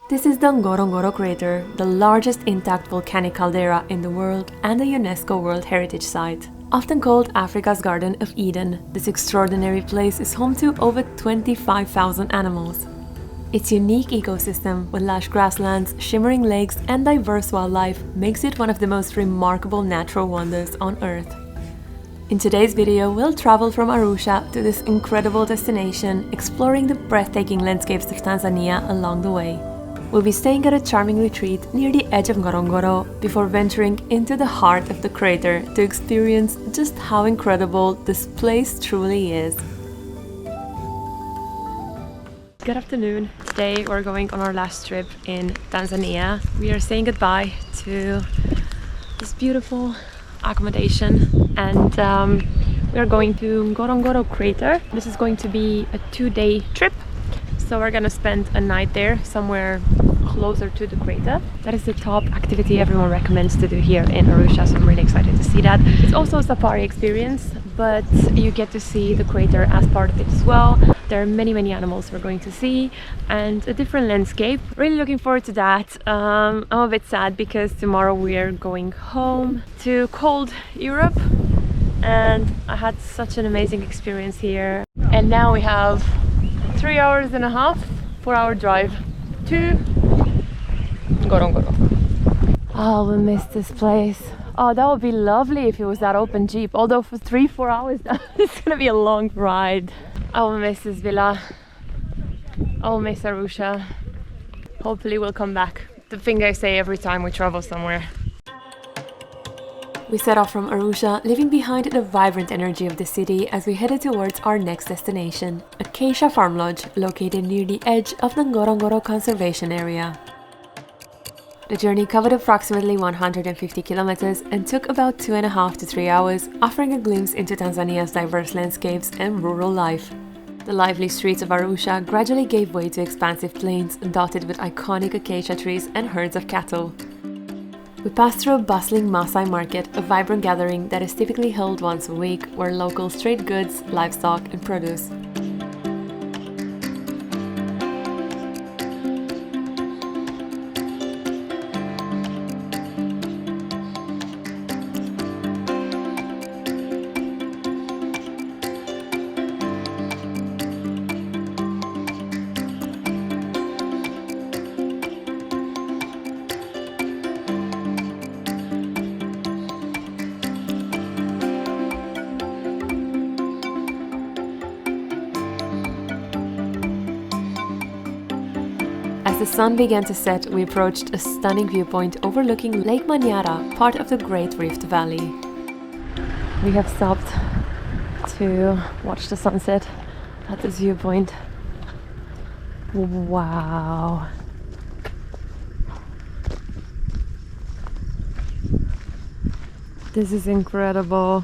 This is the Ngorongoro crater, the largest intact volcanic caldera in the world and a UNESCO World Heritage Site. Often called Africa's Garden of Eden, this extraordinary place is home to over 25,000 animals. Its unique ecosystem, with lush grasslands, shimmering lakes, and diverse wildlife, makes it one of the most remarkable natural wonders on Earth. In today's video, we'll travel from Arusha to this incredible destination, exploring the breathtaking landscapes of Tanzania along the way. We'll be staying at a charming retreat near the edge of Ngorongoro before venturing into the heart of the crater to experience just how incredible this place truly is. Good afternoon. Today we're going on our last trip in Tanzania. We are saying goodbye to this beautiful accommodation and we are going to Ngorongoro crater. This is going to be a 2-day trip, so we're gonna spend a night there somewhere closer to the crater. That is the top activity everyone recommends to do here in Arusha, so I'm really excited to see that. It's also a safari experience, but you get to see the crater as part of it as well. There are many animals we're going to see and a different landscape. Really looking forward to that. I'm a bit sad because tomorrow we are going home to cold Europe, and I had such an amazing experience here. And now we have 3 hours and a half for our drive to Ngorongoro. Oh, we missed this place. Oh, that would be lovely if it was that open jeep. Although for 3-4 hours, it's gonna be a long ride. I will miss this villa. I will miss Arusha. Hopefully we'll come back. The thing I say every time we travel somewhere. We set off from Arusha, leaving behind the vibrant energy of the city as we headed towards our next destination, Acacia Farm Lodge, located near the edge of the Ngorongoro Conservation Area. The journey covered approximately 150 kilometers and took about 2.5 to 3 hours, offering a glimpse into Tanzania's diverse landscapes and rural life. The lively streets of Arusha gradually gave way to expansive plains dotted with iconic acacia trees and herds of cattle. We passed through a bustling Maasai market, a vibrant gathering that is typically held once a week, where locals trade goods, livestock, and produce. As the sun began to set, we approached a stunning viewpoint overlooking Lake Manyara, part of the Great Rift Valley. We have stopped to watch the sunset at this viewpoint. Wow! This is incredible.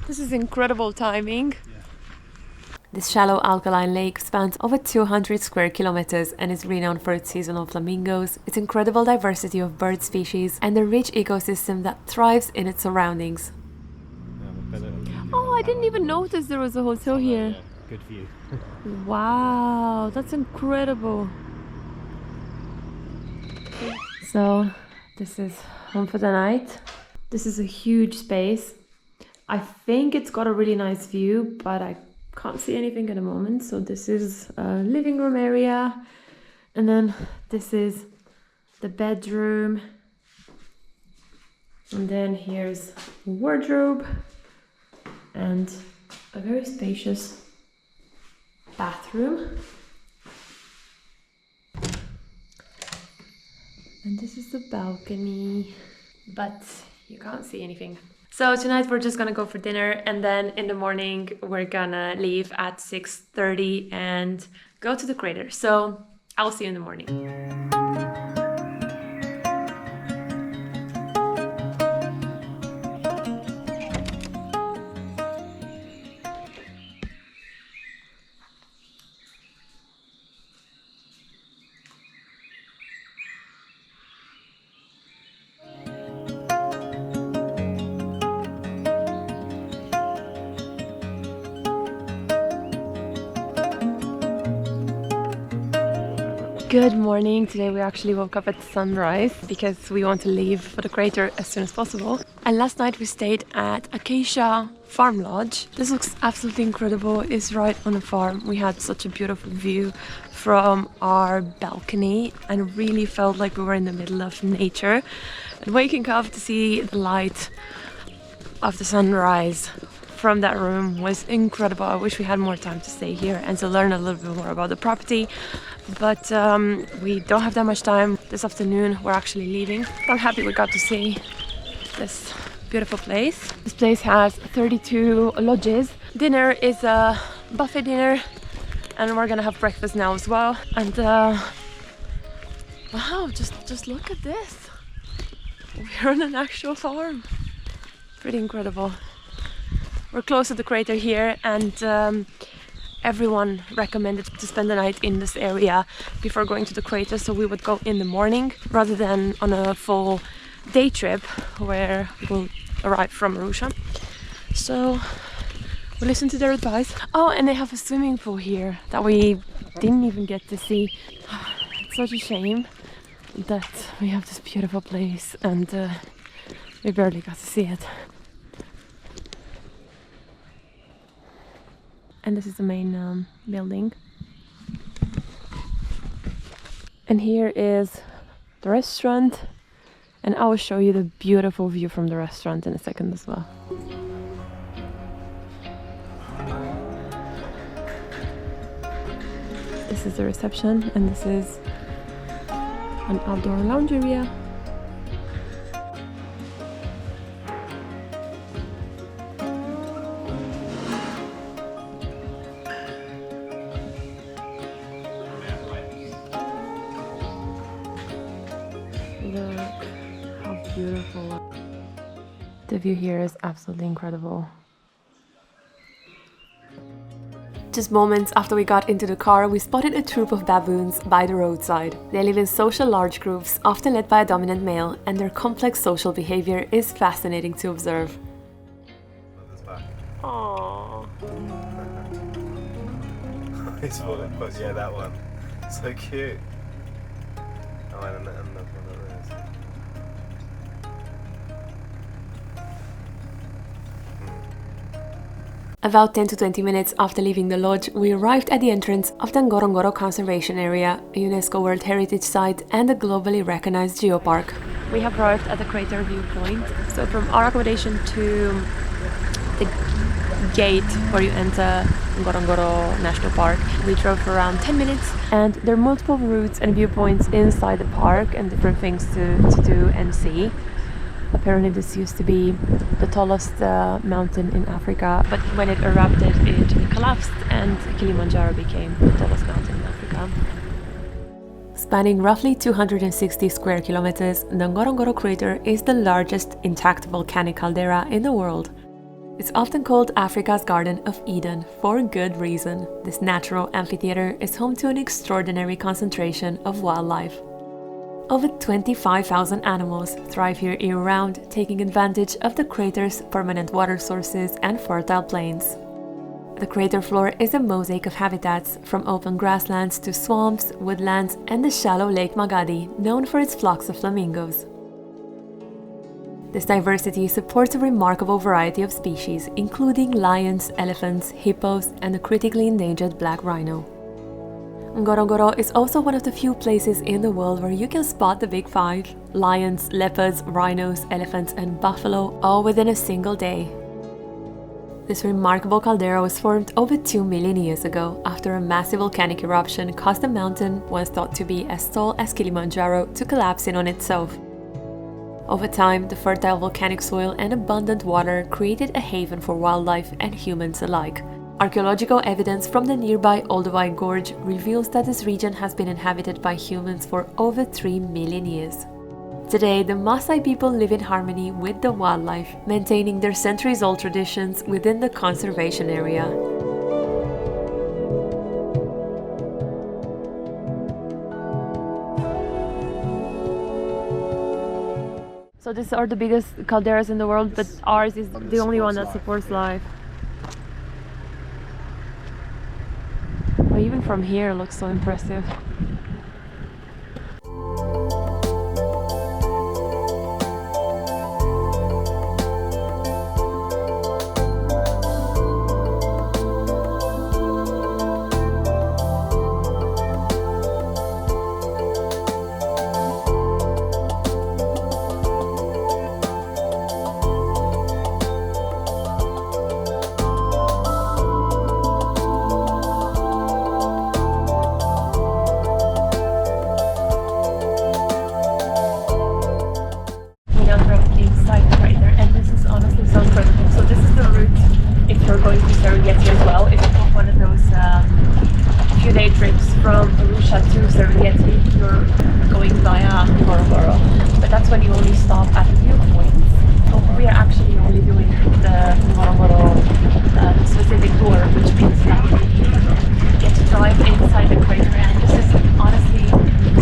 This is incredible timing. Yeah. This shallow alkaline lake spans over 200 square kilometers and is renowned for its seasonal flamingos, its incredible diversity of bird species, and the rich ecosystem that thrives in its surroundings. Oh, I didn't even notice there was a hotel here. Yeah. Good view. Wow, that's incredible. So, this is home for the night. This is a huge space. I think it's got a really nice view, but I can't see anything at the moment. So this is a living room area, and then this is the bedroom, and then here's a wardrobe and a very spacious bathroom. And this is the balcony, but you can't see anything. So tonight we're just gonna go for dinner, and then in the morning we're gonna leave at 6:30 and go to the crater. So I'll see you in the morning. Good morning. Today we actually woke up at sunrise because we want to leave for the crater as soon as possible. And last night we stayed at Acacia Farm Lodge. This looks absolutely incredible. It's right on a farm. We had such a beautiful view from our balcony and really felt like we were in the middle of nature. And waking up to see the light of the sunrise from that room was incredible. I wish we had more time to stay here and to learn a little bit more about the property. But we don't have that much time. This afternoon we're actually leaving. I'm happy we got to see this beautiful place. This place has 32 lodges. Dinner is a buffet dinner and we're gonna have breakfast now as well. And wow, just look at this. We're on an actual farm. Pretty incredible. We're close to the crater here and everyone recommended to spend the night in this area before going to the crater, so we would go in the morning rather than on a full day trip where we'll arrive from Arusha. So we listened to their advice. Oh, and they have a swimming pool here that we didn't even get to see. It's such a shame that we have this beautiful place and we barely got to see it. And this is the main building. And here is the restaurant. And I will show you the beautiful view from the restaurant in a second as well. This is the reception and this is an outdoor lounge area. Look how beautiful. The view here is absolutely incredible. Just moments after we got into the car, we spotted a troop of baboons by the roadside. They live in social large groups, often led by a dominant male, and their complex social behavior is fascinating to observe. Aww. It's all in close. Yeah, that one. So cute. Oh, and another one of those. About 10 to 20 minutes after leaving the lodge, we arrived at the entrance of the Ngorongoro Conservation Area, a UNESCO World Heritage Site and a globally recognized geopark. We have arrived at the crater viewpoint. So from our accommodation to the gate where you enter Ngorongoro National Park, we drove for around 10 minutes, and there are multiple routes and viewpoints inside the park and different things to do and see. Apparently this used to be the tallest mountain in Africa, but when it erupted it collapsed and Kilimanjaro became the tallest mountain in Africa. Spanning roughly 260 square kilometers, the Ngorongoro crater is the largest intact volcanic caldera in the world. It's often called Africa's Garden of Eden for good reason. This natural amphitheater is home to an extraordinary concentration of wildlife. Over 25,000 animals thrive here year-round, taking advantage of the crater's permanent water sources and fertile plains. The crater floor is a mosaic of habitats, from open grasslands to swamps, woodlands, and the shallow Lake Magadi, known for its flocks of flamingos. This diversity supports a remarkable variety of species, including lions, elephants, hippos, and the critically endangered black rhino. Ngorongoro is also one of the few places in the world where you can spot the big five: lions, leopards, rhinos, elephants, and buffalo, all within a single day. This remarkable caldera was formed over 2 million years ago after a massive volcanic eruption caused the mountain, once thought to be as tall as Kilimanjaro, to collapse in on itself. Over time, the fertile volcanic soil and abundant water created a haven for wildlife and humans alike. Archaeological evidence from the nearby Olduvai Gorge reveals that this region has been inhabited by humans for over 3 million years. Today, the Maasai people live in harmony with the wildlife, maintaining their centuries-old traditions within the conservation area. So these are the biggest calderas in the world, but ours is the only one that supports life. But even from here, it looks so impressive. trips from Arusha to Serengeti, you're going via Ngorongoro, but that's when you only stop at the viewpoints. So we are actually only doing the Ngorongoro specific tour, which means that we get to drive inside the crater, and this is honestly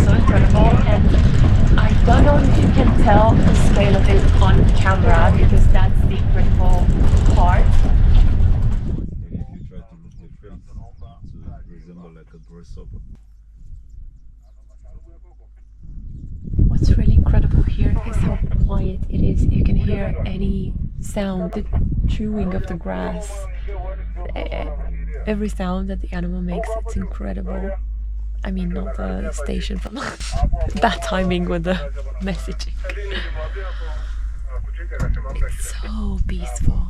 so incredible. And I don't know if you can tell the scale of it on camera, because that's the incredible part. Maybe if you try to move the face to resemble like a grasshopper. What's really incredible here is how quiet it is. You can hear any sound, the chewing of the grass, every sound that the animal makes. It's incredible. I mean, not the station from bad timing with the messaging. It's so peaceful.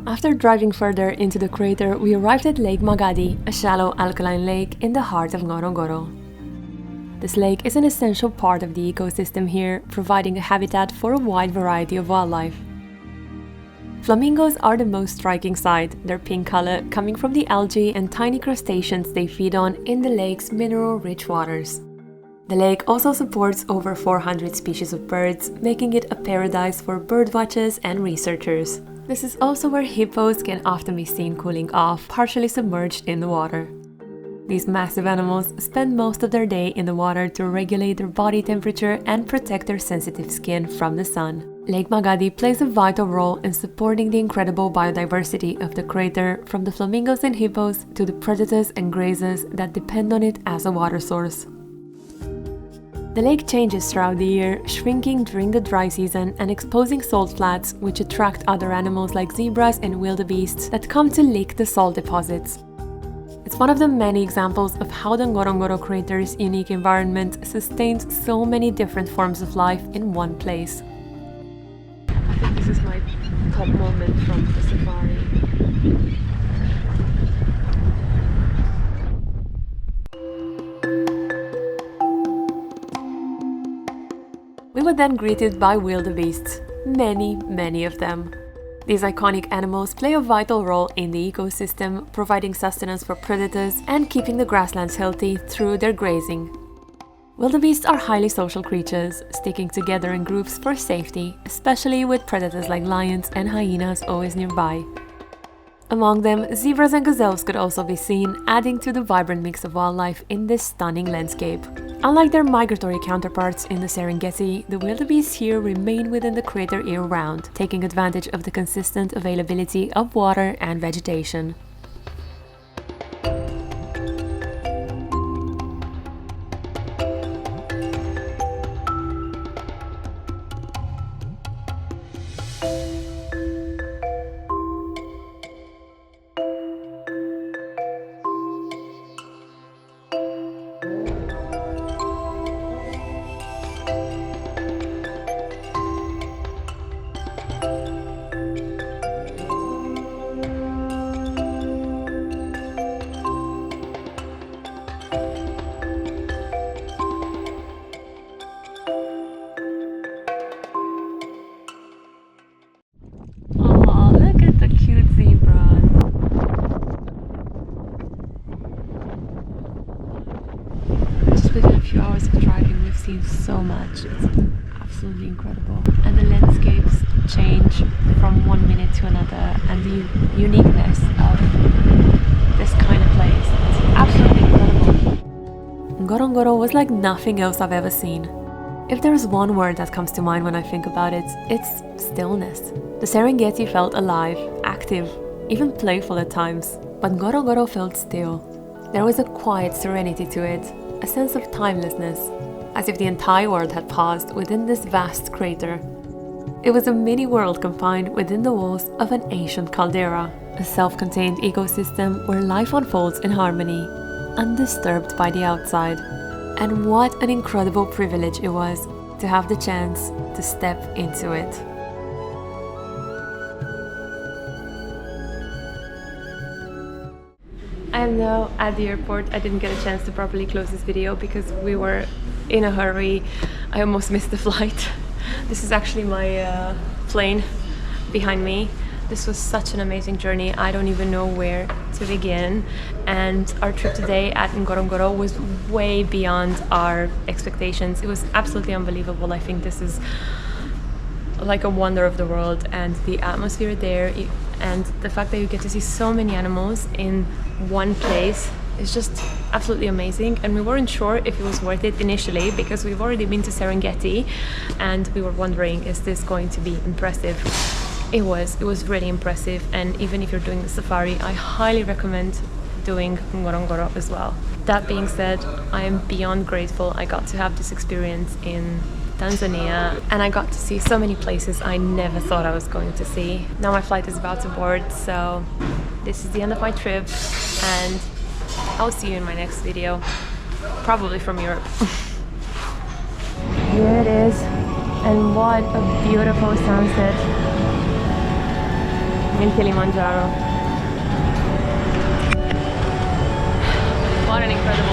After driving further into the crater, we arrived at Lake Magadi, a shallow alkaline lake in the heart of Ngorongoro. This lake is an essential part of the ecosystem here, providing a habitat for a wide variety of wildlife. Flamingos are the most striking sight, their pink color coming from the algae and tiny crustaceans they feed on in the lake's mineral-rich waters. The lake also supports over 400 species of birds, making it a paradise for birdwatchers and researchers. This is also where hippos can often be seen cooling off, partially submerged in the water. These massive animals spend most of their day in the water to regulate their body temperature and protect their sensitive skin from the sun. Lake Magadi plays a vital role in supporting the incredible biodiversity of the crater, from the flamingos and hippos to the predators and grazers that depend on it as a water source. The lake changes throughout the year, shrinking during the dry season and exposing salt flats, which attract other animals like zebras and wildebeests that come to lick the salt deposits. It's one of the many examples of how the Ngorongoro crater's unique environment sustains so many different forms of life in one place. I think this is my top moment from the safari. We were then greeted by wildebeests, many of them. These iconic animals play a vital role in the ecosystem, providing sustenance for predators and keeping the grasslands healthy through their grazing. Wildebeests are highly social creatures, sticking together in groups for safety, especially with predators like lions and hyenas always nearby. Among them, zebras and gazelles could also be seen, adding to the vibrant mix of wildlife in this stunning landscape. Unlike their migratory counterparts in the Serengeti, the wildebeests here remain within the crater year-round, taking advantage of the consistent availability of water and vegetation. so much. It's absolutely incredible. And the landscapes change from one minute to another, and the uniqueness of this kind of place. It's absolutely incredible. Ngorongoro was like nothing else I've ever seen. If there's one word that comes to mind when I think about it, it's stillness. The Serengeti felt alive, active, even playful at times, but Ngorongoro felt still. There was a quiet serenity to it, a sense of timelessness, as if the entire world had paused within this vast crater. It was a mini world confined within the walls of an ancient caldera, a self-contained ecosystem where life unfolds in harmony, undisturbed by the outside. And what an incredible privilege it was to have the chance to step into it. I am now at the airport. I didn't get a chance to properly close this video because we were in a hurry. I almost missed the flight. This is actually my plane behind me. This was such an amazing journey. I don't even know where to begin. And our trip today at Ngorongoro was way beyond our expectations. It was absolutely unbelievable. I think this is like a wonder of the world, and the atmosphere there and the fact that you get to see so many animals in one place is just absolutely amazing. And we weren't sure if it was worth it initially because we've already been to Serengeti and we were wondering, is this going to be impressive? It was really impressive, and even if you're doing the safari, I highly recommend doing Ngorongoro as well. That being said, I am beyond grateful I got to have this experience in Tanzania, and I got to see so many places I never thought I was going to see. Now my flight is about to board, so this is the end of my trip, and I'll see you in my next video, probably from Europe. Here it is, and what a beautiful sunset in Kilimanjaro. What an incredible